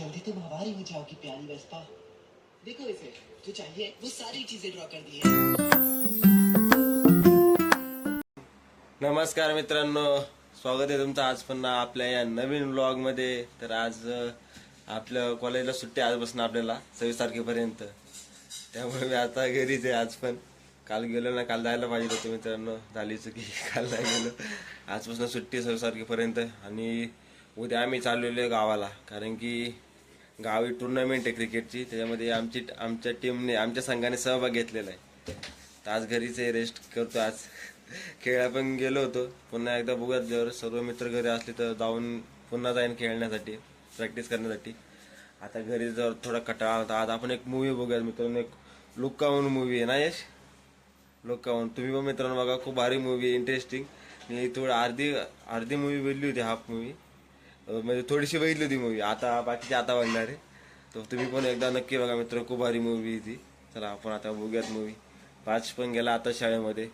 जल्दी तुम हमारी हो जाओगी प्यारी वेस्पा। देखो इसे, जो चाहिए वो सारी चीजें ड्रॉ कर दी है। नमस्कार मित्रांनो, स्वागत आहे तुमचं आज पुन्हा आपल्या या नवीन व्लॉग मध्ये। तर आज आपल्या कॉलेजला सुट्टी आजपासून आपल्याला 26 तारखेपर्यंत, त्यामुळे मी आता घरीच आहे आज पण। काल गेलो ना, काल जायला पाहिजे होतं मित्रांनो, झाली चुकी, काल नाही गेलो। आजपासून सुट्टी 26 तारखेपर्यंत आणि उद्या आम्ही चाललेलो आहे गावाला, कारण की गावी टुर्नामेंट आहे क्रिकेटची, त्याच्यामध्ये आमच्या टीमने आमच्या संघाने सहभाग घेतलेला आहे। तर आज घरीच आहे, रेस्ट करतो आज। खेळा पण गेलो होतो, पुन्हा एकदा बघूयात जर सर्व मित्र घरी असले तर जाऊन पुन्हा जाईन खेळण्यासाठी, प्रॅक्टिस करण्यासाठी। आता घरी जर थोडा कंटाळा होता, आज आपण एक मूवी बघूयात मित्रांनो, एक लुक्का म्हणून मूवी आहे ना यश, लुक्का म्हणून। तुम्ही पण मित्रांनो बघा, खूप भारी मूवी आहे, इंटरेस्टिंग। मी थोडं अर्धी मूवी बघितली होती, हाफ मूवी म्हणजे थोडीशी बघितली होती मूवी, आता बाकीची आता बघणार आहे। तर तुम्ही पण एकदा नक्की बघा मित्र, खूप भारी मूवी आहे ती। चला आपण आता बघूयात मूवी। पाच पण गेला आता शाळेमध्ये,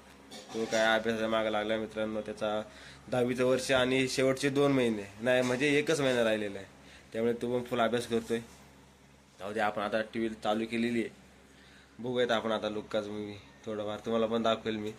तो काय अभ्यासाच्या मागे लागला मित्रांनो। त्याचा 10वीचं वर्ष आणि शेवटचे 2 महिने नाही, म्हणजे 1च महिना राहिलेला आहे, त्यामुळे तो पण फुल अभ्यास करतोय। जाऊ दे, आपण आता टी व्ही चालू केलेली आहे, बघूयात आपण आता लुक्काच मूवी। थोडंफार तुम्हाला पण दाखवेल मी।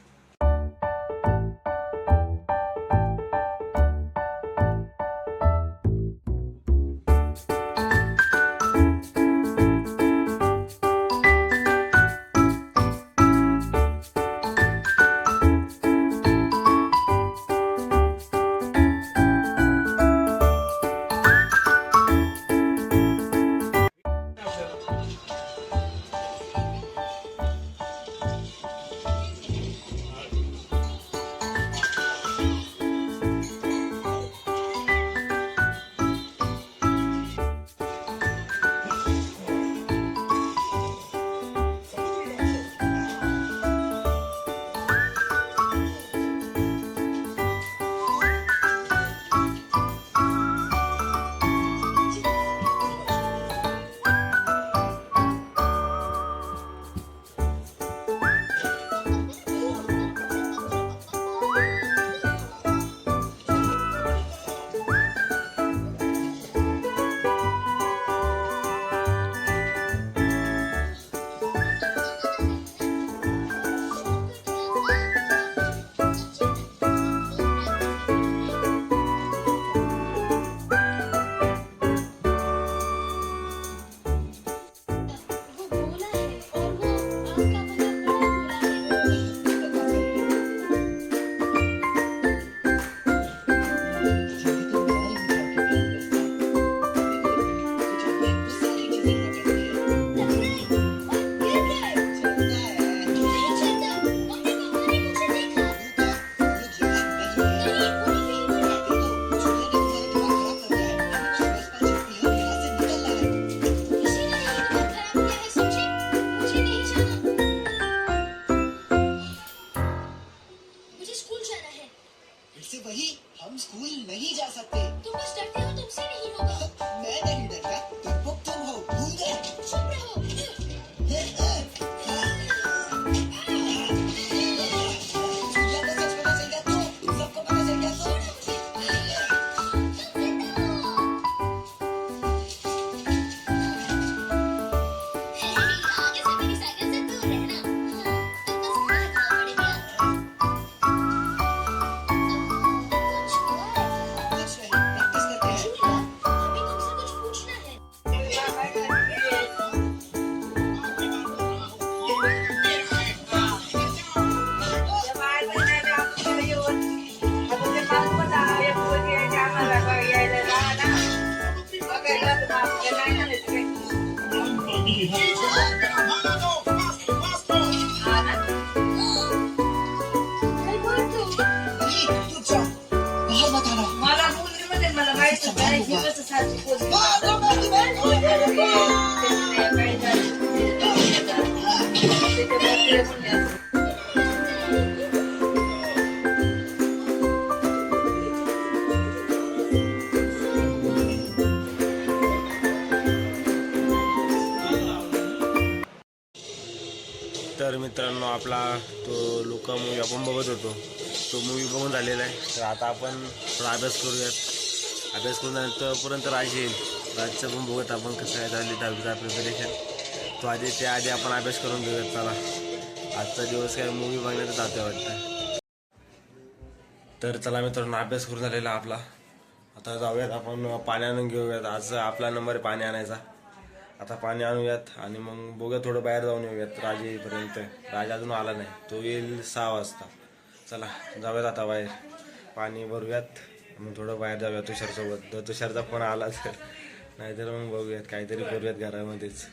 वही, हम स्कूल नहीं जा सकते। तुम बस डरते हो, तुमसे नहीं होगा। मैं नहीं डरता, तुम हो, भूल गए। चुप रहो। चुड़िया को सच पता चल गया तो सबको पता चल गया तो आगे से मेरी साइकिल से दूर रहना। तुम बस खाना खाओ पड़ेगा। कुछ नहीं, प्रैक्टिस करते हैं। चूड़िया, अभी तुमसे कुछ पूछना है। वही, तू जाओ, बाहर मत आना। मला मुलीमध्ये मला माहिती नाही की कसं सारखी पोस्ट बाहर मत तर मित्रांनो, आपला तो लुक्का मूवी आपण बघत होतो, तो मूवी बघून झालेला आहे। तर आता आपण थोडा अभ्यास करूयात, अभ्यास करून तोपर्यंत राज येईल। राजचं पण बघत आपण कसं काय चालली 10वीचा प्रिपरेशन. तो आधी त्याआधी आपण अभ्यास करून घेऊयात. चला आजचा दिवस काय मूवी बघण्यात जातोय वाटतं. तर चला मित्रांनो, अभ्यास करून झालेला आपला. आता जाऊयात आपण पाणी आणून घेऊयात. आज आपला नंबर आहे पाणी आणायचा. आता पाणी आणूयात आणि मग बघूया, थोडं बाहेर जाऊन येऊयात राज येईपर्यंत. राज अजून आला नाही, तो येईल 6 वाजता. चला जाऊयात आता बाहेर, पाणी भरूयात, मग थोडं बाहेर जाऊयात तुषारसोबत. जर तुषारचा फोन आला तर, नाहीतर मग बघूयात काहीतरी करूयात घरामध्येच.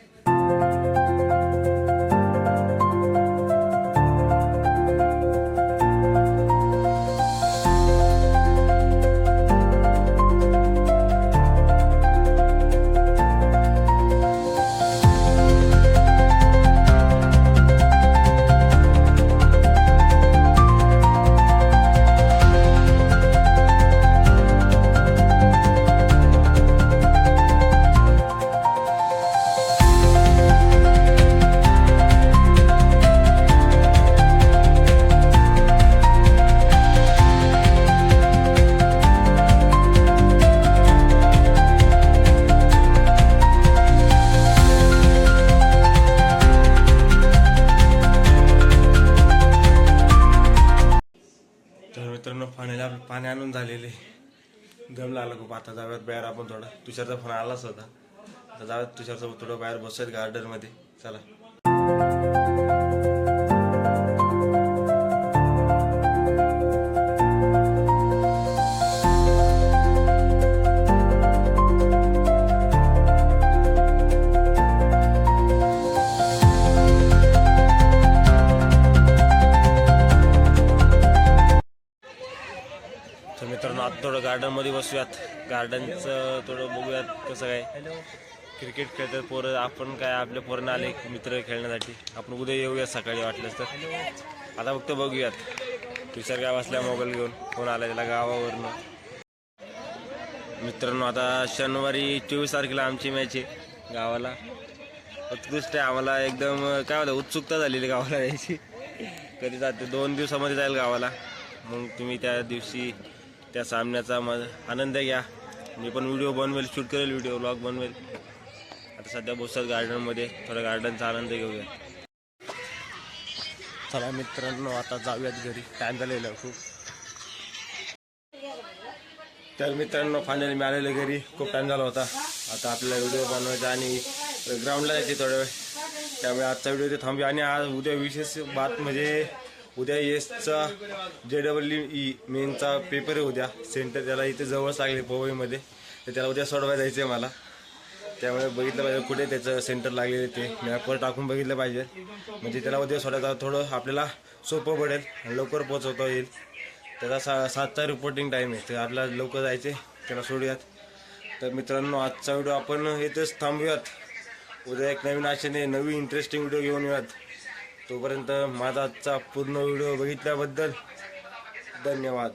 तर मित्रांनो, पाणी आणून झालेले, दम लागला खूप. आता जाऊयात बाहेर आपण थोडं. तुषारचा फोन आलाच होता. आता जाऊयात तुषारसोबत थोडं बाहेर बसूयात गार्डनमध्ये. चला. तर मित्रांनो, आता थोडं गार्डनमध्ये बसूयात. गार्डनचं थोडं बघूयात कसं काय. क्रिकेट खेळतात पोरं. आपण काय आपल्या पोरांना आले मित्र खेळण्यासाठी. आपण उद्या येऊयात सकाळी वाटलंच तर. आता फक्त बघूयात. तुषार काय बसल्या मोबाईल घेऊन, फोन आला त्याला गावावरनं. मित्रांनो, आता शनिवारी 24 तारखेला आमची मॅच आहे गावाला. उत्कृष्ट आहे. आम्हाला एकदम काय होतं, उत्सुकता झालेली गावाला यायची. कधी जाते, 2 दिवसामध्ये जाईल गावाला. मग तुम्ही त्या दिवशी त्या सामन्याचा आनंद घ्या. मी पण व्हिडिओ बनवेल, शूट करेल, व्हिडिओ ब्लॉग बनवेल. आता सध्या बसतात गार्डनमध्ये, थोडा गार्डनचा आनंद घेऊया. चला मित्रांनो, आता जाऊयात घरी. टाईम झालेला खूप. तर मित्रांनो, फायनली मी आलेलो घरी. खूप टाईम झाला होता. आता आपल्याला व्हिडिओ बनवायचा आणि ग्राउंडला जायचे थोड्या वेळ. त्यामुळे आजचा व्हिडिओ ते थांबूया. आणि आज उद्या विशेष बात म्हणजे उद्या एसचा JEE मेनचा पेपर आहे उद्या. सेंटर त्याला इथे जवळच लागले पवईमध्ये. तर त्याला उद्या सोडवायला जायचं आहे मला. त्यामुळे बघितलं पाहिजे कुठे त्याचं सेंटर लागलेलं ते मॅपवर टाकून बघितलं पाहिजे. म्हणजे त्याला उद्या सोडायचं थोडं आपल्याला सोपं पडेल आणि लवकर पोहोचवता येईल. त्याचा 7चा रिपोर्टिंग टाईम आहे. तर आपल्याला लवकर जायचे, त्याला सोडूयात. तर मित्रांनो, आजचा व्हिडिओ आपण इथेच थांबूयात. उद्या एक नवीन आशेने नवीन इंटरेस्टिंग व्हिडिओ घेऊन येऊयात. तोपर्यंत माझा आजचा पूर्ण व्हिडिओ बघितल्याबद्दल धन्यवाद.